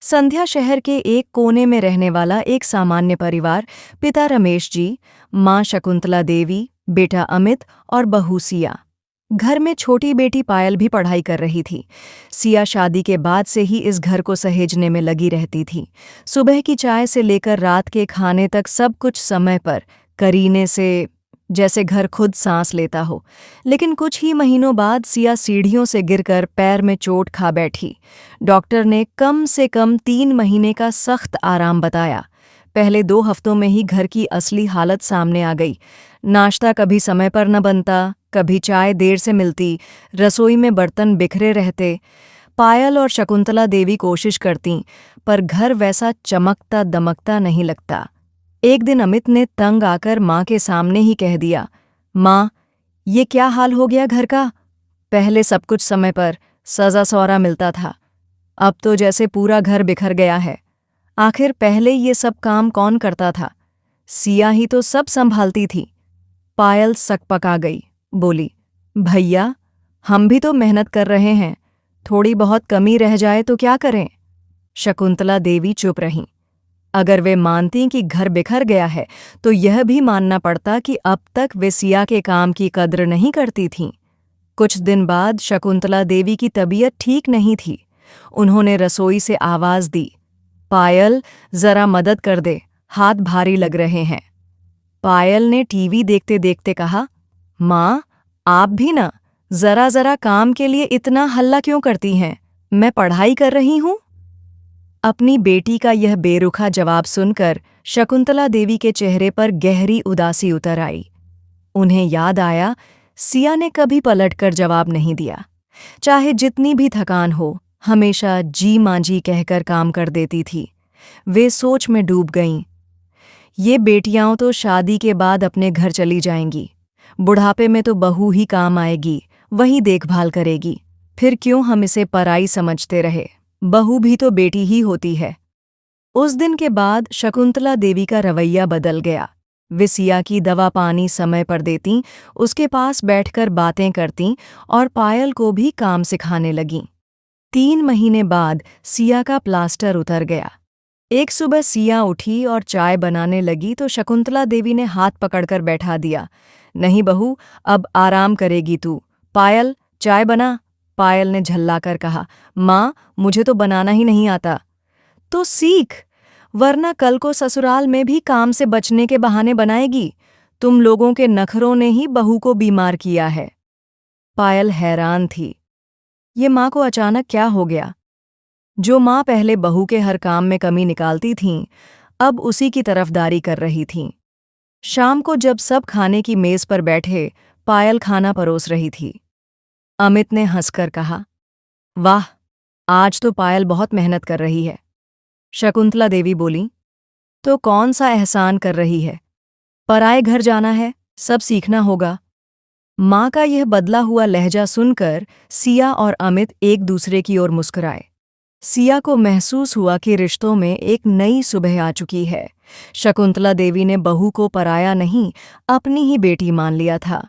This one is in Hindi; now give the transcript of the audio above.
संध्या शहर के एक कोने में रहने वाला एक सामान्य परिवार। पिता रमेश जी, माँ शकुंतला देवी, बेटा अमित और बहू सिया। घर में छोटी बेटी पायल भी पढ़ाई कर रही थी। सिया शादी के बाद से ही इस घर को सहेजने में लगी रहती थी। सुबह की चाय से लेकर रात के खाने तक सब कुछ समय पर करीने से जैसे घर खुद सांस लेता हो। लेकिन कुछ ही महीनों बाद सिया सीढ़ियों से गिरकर पैर में चोट खा बैठी। डॉक्टर ने कम से कम 3 महीने का सख्त आराम बताया। पहले 2 हफ्तों में ही घर की असली हालत सामने आ गई। नाश्ता कभी समय पर न बनता, कभी चाय देर से मिलती, रसोई में बर्तन बिखरे रहते। पायल और शकुंतला देवी कोशिश करतीं, पर घर वैसा चमकता दमकता नहीं लगता। एक दिन अमित ने तंग आकर माँ के सामने ही कह दिया, माँ, ये क्या हाल हो गया घर का? पहले सब कुछ समय पर सजा सौरा मिलता था, अब तो जैसे पूरा घर बिखर गया है। आखिर पहले ये सब काम कौन करता था? सिया ही तो सब संभालती थी। पायल सकपका गई, बोली, भैया, हम भी तो मेहनत कर रहे हैं, थोड़ी बहुत कमी रह जाए तो क्या करें? शकुंतला देवी चुप रहीं। अगर वे मानती कि घर बिखर गया है तो यह भी मानना पड़ता कि अब तक वे सिया के काम की कद्र नहीं करती थीं। कुछ दिन बाद शकुंतला देवी की तबीयत ठीक नहीं थी। उन्होंने रसोई से आवाज दी, पायल, जरा मदद कर दे, हाथ भारी लग रहे हैं। पायल ने टीवी देखते देखते कहा, माँ, आप भी ना, जरा जरा काम के लिए इतना हल्ला क्यों करती हैं? मैं पढ़ाई कर रही हूँ। अपनी बेटी का यह बेरुखा जवाब सुनकर शकुंतला देवी के चेहरे पर गहरी उदासी उतर आई। उन्हें याद आया, सिया ने कभी पलटकर जवाब नहीं दिया। चाहे जितनी भी थकान हो, हमेशा जी माँ जी कहकर काम कर देती थी। वे सोच में डूब गईं। ये बेटियां तो शादी के बाद अपने घर चली जाएंगी, बुढ़ापे में तो बहू ही काम आएगी, वही देखभाल करेगी। फिर क्यों हम इसे पराई समझते रहे? बहू भी तो बेटी ही होती है। उस दिन के बाद शकुंतला देवी का रवैया बदल गया। वे सिया की दवा पानी समय पर देतीं, उसके पास बैठकर बातें करतीं और पायल को भी काम सिखाने लगीं। 3 महीने बाद सिया का प्लास्टर उतर गया। एक सुबह सिया उठी और चाय बनाने लगी तो शकुंतला देवी ने हाथ पकड़कर बैठा दिया। नहीं बहू, अब आराम करेगी तू। पायल, चाय बना। पायल ने झल्लाकर कहा, माँ, मुझे तो बनाना ही नहीं आता। तो सीख, वरना कल को ससुराल में भी काम से बचने के बहाने बनाएगी। तुम लोगों के नखरों ने ही बहू को बीमार किया है। पायल हैरान थी। ये माँ को अचानक क्या हो गया? जो माँ पहले बहू के हर काम में कमी निकालती थीं, अब उसी की तरफदारी कर रही थीं। शाम को जब सब खाने की मेज पर बैठे, पायल खाना परोस रही थी। अमित ने हंसकर कहा, वाह, आज तो पायल बहुत मेहनत कर रही है। शकुंतला देवी बोली, तो कौन सा एहसान कर रही है? पराए घर जाना है, सब सीखना होगा। माँ का यह बदला हुआ लहजा सुनकर सिया और अमित एक दूसरे की ओर मुस्कुराए। सिया को महसूस हुआ कि रिश्तों में एक नई सुबह आ चुकी है। शकुंतला देवी ने बहू को पराया नहीं, अपनी ही बेटी मान लिया था।